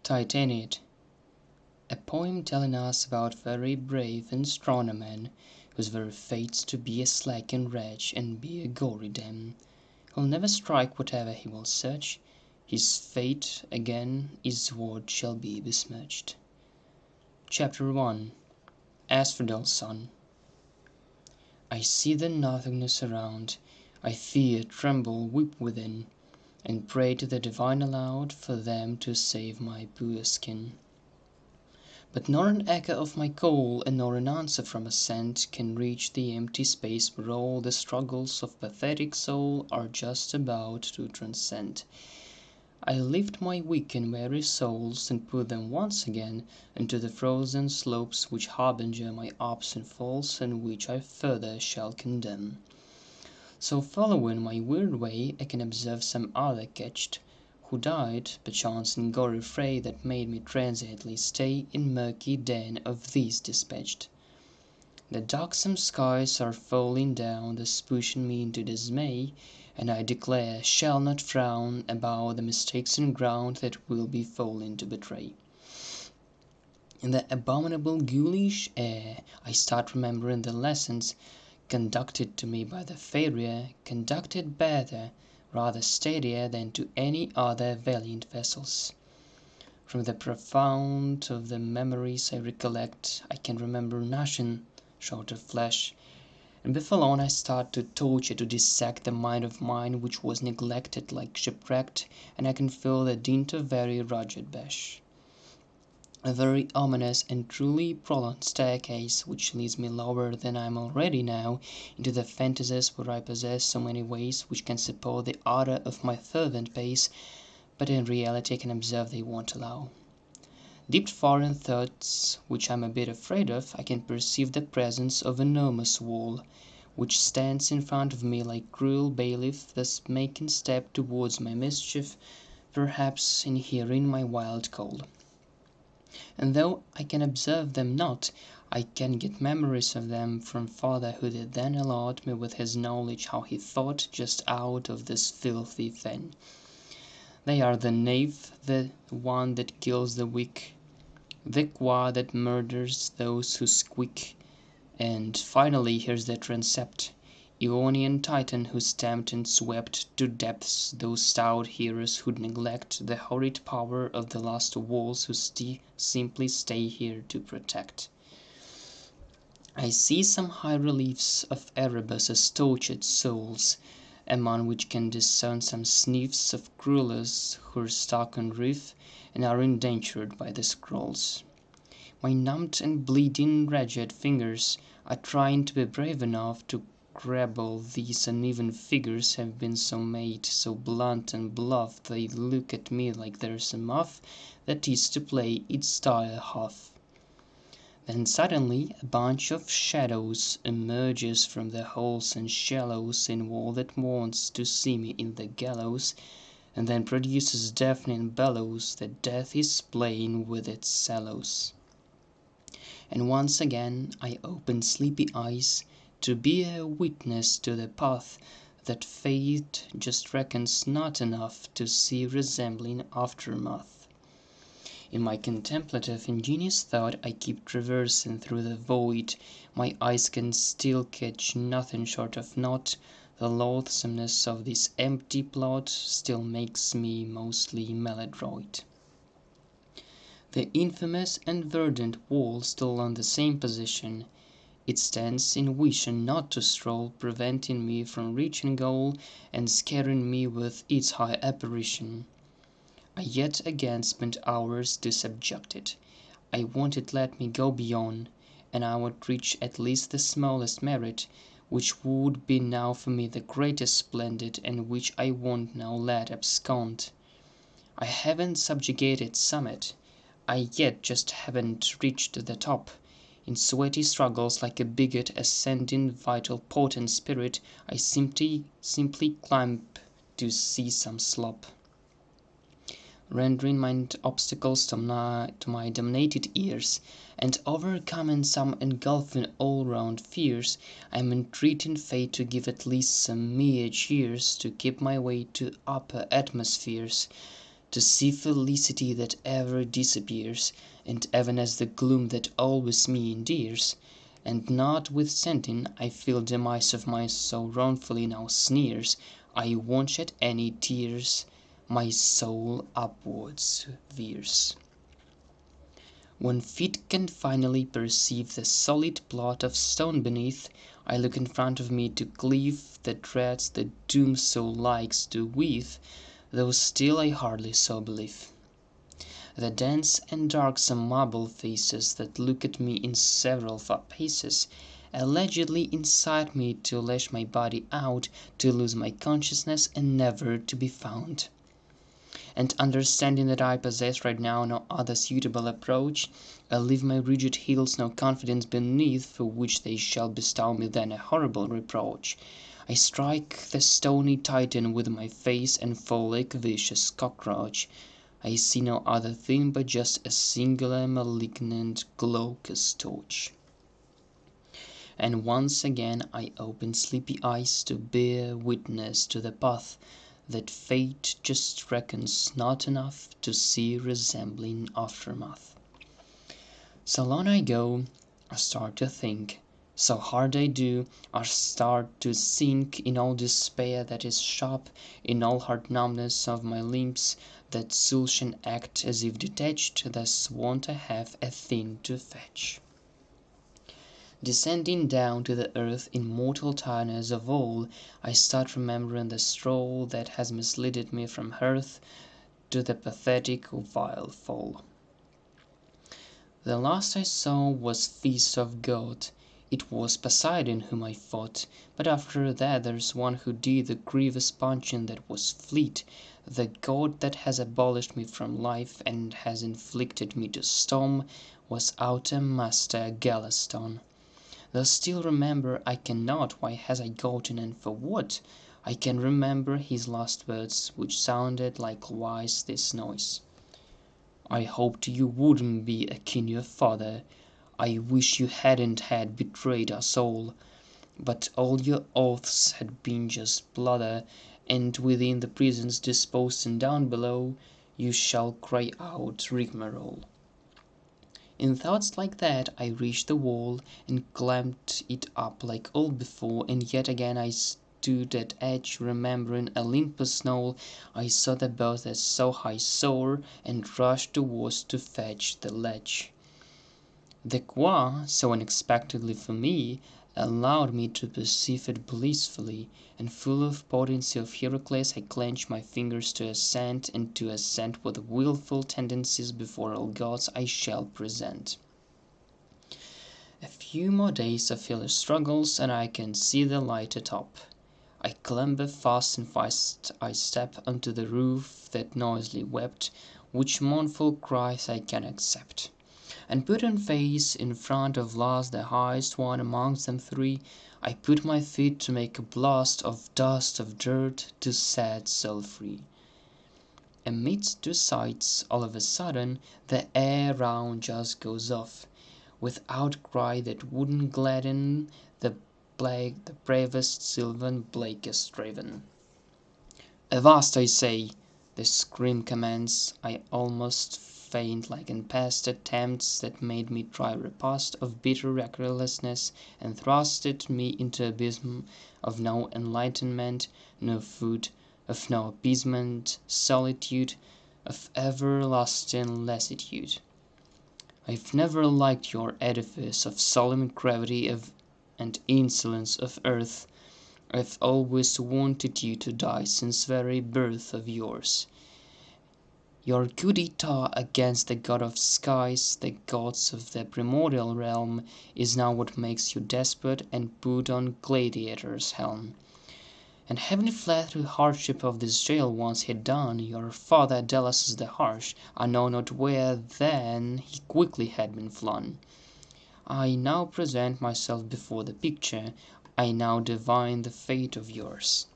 Titaniad, a poem telling us about very brave and strong a man, whose very fate's to be a slackened wretch and be a gory dam. He'll never strike whatever he will search, his fate again his ward shall be besmirched. Chapter 1. Asphodel's Son. I see the nothingness around, I fear, tremble, weep within, and pray to the divine aloud for them to save my poor skin. But nor an echo of my call, and nor an answer from ascent, can reach the empty space where all the struggles of pathetic soul are just about to transcend. I lift my weak and weary souls, and put them once again into the frozen slopes which harbinger my ups and falls, and which I further shall condemn. So following my weird way, I can observe some other catched, who died, perchance in gory fray that made me transiently stay in murky den of these dispatched. The darksome skies are falling down, thus pushing me into dismay, and I declare shall not frown about the mistakes and ground that will be falling to betray. In the abominable ghoulish air I start remembering the lessons conducted to me by the Farrier, conducted better, rather steadier than to any other valiant vessels. From the profound of the memories I recollect, I can remember nothing short of flesh, and before long I start to torture, to dissect the mind of mine which was neglected like shipwrecked, and I can feel the dint of very rugged bash. A very ominous and truly prolonged staircase, which leads me lower than I am already now, into the fantasies where I possess so many ways which can support the ardour of my fervent pace, but in reality I can observe they won't allow. Deep far in thoughts which I am a bit afraid of, I can perceive the presence of an enormous wall, which stands in front of me like cruel bailiff, thus making step towards my mischief, perhaps in hearing my wild call. And though I can observe them not, I can get memories of them from father, who did then allot me with his knowledge how he thought just out of this filthy fen. They are the knave, the one that kills the weak, the qua that murders those who squeak, and finally here's the transept, Ionian Titan, who stamped and swept to depths those stout heroes who'd neglect the horrid power of the last walls, who simply stay here to protect. I see some high reliefs of Erebus's tortured souls, among which can discern some sniffs of cruellers who're stuck on reef and are indentured by the scrolls. My numbed and bleeding ragged fingers are trying to be brave enough to grapple these uneven figures, have been so made, so blunt and bluff, they look at me like there's a muff that is to play its dire huff. Then suddenly a bunch of shadows emerges from the holes and shallows in wall that wants to see me in the gallows, and then produces deafening bellows that death is playing with its sallows. And once again I open sleepy eyes to be a witness to the path that fate just reckons not enough to see resembling aftermath. In my contemplative ingenious thought I keep traversing through the void, my eyes can still catch nothing short of naught, the loathsomeness of this empty plot still makes me mostly maladroit. The infamous and verdant wall still on the same position, it stands in vision not to stroll, preventing me from reaching goal, and scaring me with its high apparition. I yet again spent hours to subject it. I want it let me go beyond, and I would reach at least the smallest merit, which would be now for me the greatest splendid, and which I won't now let abscond. I haven't subjugated summit, I yet just haven't reached the top. In sweaty struggles like a bigot ascending vital potent spirit, I simply climb to see some slop. Rendering mind obstacles to my dominated ears, and overcoming some engulfing all-round fears, I am entreating fate to give at least some mere cheers to keep my way to upper atmospheres, to see felicity that ever disappears, and even as the gloom that always me endears, and notwithstanding I feel demise of mine so wrongfully now sneers, I won't shed any tears, my soul upwards veers. When feet can finally perceive the solid plot of stone beneath, I look in front of me to cleave the threads the doom so likes to weave, though still I hardly so believe. The dense and darksome marble faces that look at me in several far paces allegedly incite me to lash my body out, to lose my consciousness and never to be found. And understanding that I possess right now no other suitable approach, I leave my rigid heels no confidence beneath, for which they shall bestow me then a horrible reproach. I strike the stony Titan with my face and fall like a vicious cockroach. I see no other thing but just a singular malignant glaucous torch. And once again I open sleepy eyes to bear witness to the path that fate just reckons not enough to see resembling aftermath. So long I go, I start to think, so hard I do, I start to sink in all despair that is sharp, in all hard numbness of my limbs, that soul can act as if detached, thus want I have a thing to fetch. Descending down to the earth in mortal tiredness of all, I start remembering the stroll that has misled me from hearth to the pathetic vile fall. The last I saw was feast of God. It was Poseidon whom I fought, but after that there's one who did the grievous punching that was fleet. The God that has abolished me from life and has inflicted me to storm was outer master Galaston. Though still remember I cannot why has I gotten and for what, I can remember his last words, which sounded likewise this noise: "I hoped you wouldn't be a kin your father, I wish you hadn't had betrayed us all, but all your oaths had been just blather, and within the prisons disposed and down below you shall cry out rigmarole." In thoughts like that I reached the wall, and climbed it up like all before, and yet again I stood at edge, remembering Olympus' knoll. I saw the boat that so high soar, and rushed towards to fetch the ledge. The qua, so unexpectedly for me, allowed me to perceive it blissfully, and full of potency of Heracles I clenched my fingers to ascend, and to ascend with wilful tendencies before all gods I shall present. A few more days of fierce struggles, and I can see the light atop. I clamber fast and fast I step unto the roof that noisily wept, which mournful cries I can accept, and put on face in front of last the highest one amongst them three. I put my feet to make a blast of dust of dirt to set soul free. Amidst two sights, all of a sudden, the air round just goes off, with outcry that wouldn't gladden the bravest sylvan blakest raven. "Avast, I say!" the scream commands. I almost faint like in past attempts that made me try repast of bitter recklessness, and thrusted me into abysm of no enlightenment, no food, of no appeasement, solitude, of everlasting lassitude. I've never liked your edifice of solemn gravity and insolence of earth. I've always wanted you to die since very birth of yours. Your coup d'etat against the god of skies, the gods of the primordial realm, is now what makes you desperate and put on gladiator's helm. And having fled through hardship of this jail once he'd done, your father Delos the harsh, I know not where then he quickly had been flung. I now present myself before the picture, I now divine the fate of yours.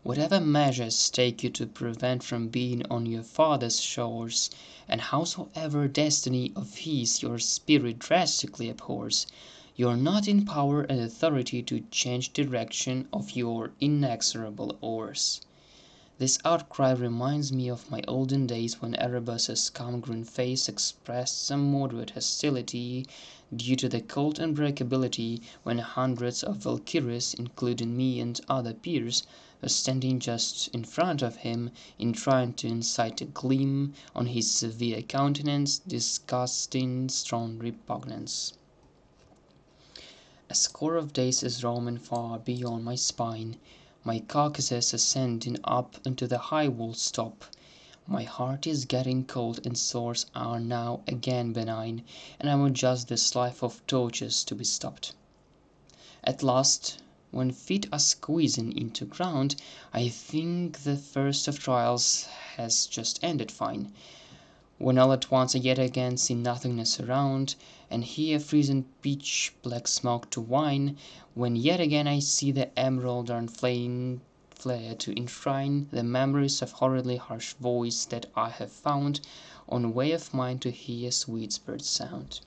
Whatever measures take you to prevent from being on your father's shores, and howsoever destiny of his your spirit drastically abhors, you are not in power and authority to change direction of your inexorable oars. This outcry reminds me of my olden days when Erebus's calm green face expressed some moderate hostility due to the cold unbreakability when hundreds of Valkyries, including me and other peers, were standing just in front of him in trying to incite a gleam on his severe countenance, disgusting strong repugnance. A score of days is roaming far beyond my spine, my carcasses ascending up into the high wall's top. My heart is getting cold and sores are now again benign, and I want just this life of tortures to be stopped. At last, when feet are squeezing into ground, I think the first of trials has just ended fine. When all at once I yet again see nothingness around, and hear freezing pitch black smoke to wine, when yet again I see the emerald and flame flare to enshrine the memories of horridly harsh voice that I have found on way of mine to hear sweet bird's sound.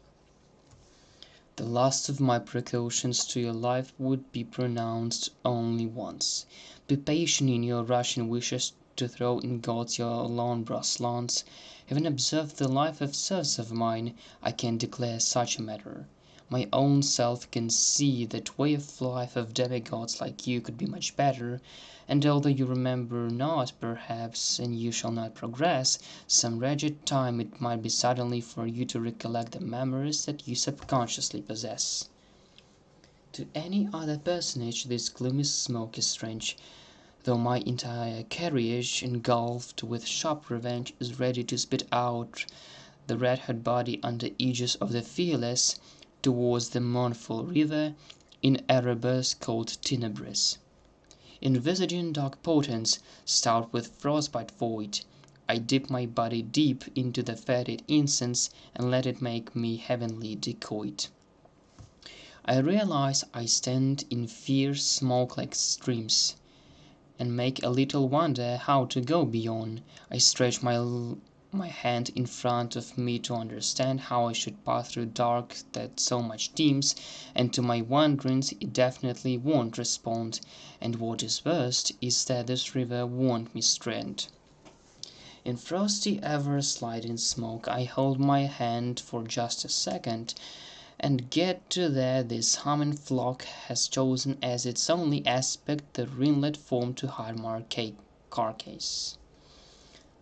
The last of my precautions to your life would be pronounced only once. Be patient in your rushing wishes to throw in God's your long brass lance. Having observed the life of serfs of mine, I can declare such a matter. My own self can see that way of life of demigods like you could be much better, and although you remember not, perhaps, and you shall not progress, some wretched time it might be suddenly for you to recollect the memories that you subconsciously possess. To any other personage this gloomy smoke is strange, though my entire carriage, engulfed with sharp revenge, is ready to spit out the red-hot body under aegis of the fearless, towards the mournful river in Erebus called Tenebris. Envisaging dark portents, stout with frostbite void, I dip my body deep into the fetid incense and let it make me heavenly decoyed. I realize I stand in fierce smoke-like streams, and make a little wonder how to go beyond. I stretch my hand in front of me to understand how I should pass through dark that so much teems, and to my wonderings it definitely won't respond, and what is worst is that this river won't me strand. In frosty ever-sliding smoke I hold my hand for just a second, and get to there this humming flock has chosen as its only aspect the ringlet form to hide my carcass.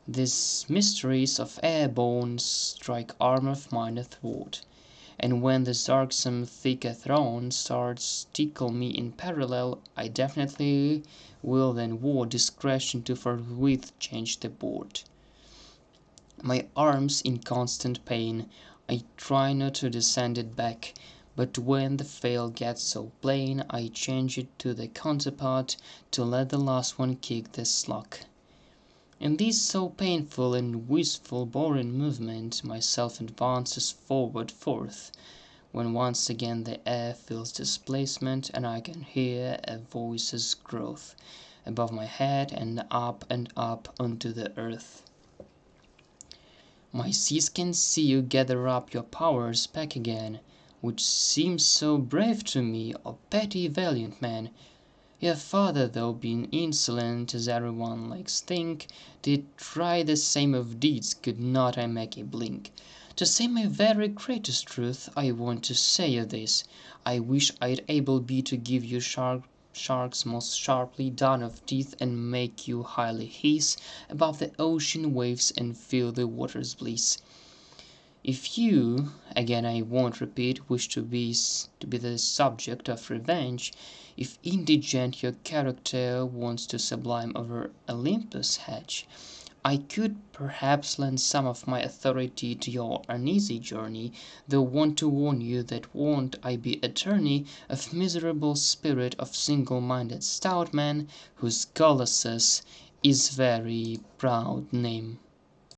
These mysteries of airborne strike armor of mine athwart, and when this darksome thicker throne starts tickle me in parallel, I definitely will then ward discretion to forthwith change the board. My arms in constant pain, I try not to descend it back, but when the fail gets so plain, I change it to the counterpart to let the last one kick the slack. In this so painful and wistful boring movement, myself advances forward forth, when once again the air feels displacement, and I can hear a voice's growth above my head and up onto the earth. My seas can see you gather up your powers back again, which seems so brave to me, O petty valiant man. Your father, though being insolent, as everyone likes think, did try the same of deeds, could not I make a blink. To say my very greatest truth, I want to say you this, I wish I'd able be to give you sharks most sharply done of teeth, and make you highly hiss above the ocean waves and feel the water's bliss. If you, again I won't repeat, wish to be the subject of revenge, if indigent your character wants to sublime over Olympus' hedge, I could perhaps lend some of my authority to your uneasy journey, though want to warn you that won't I be attorney of miserable spirit of single-minded stout man, whose Colossus is very proud name.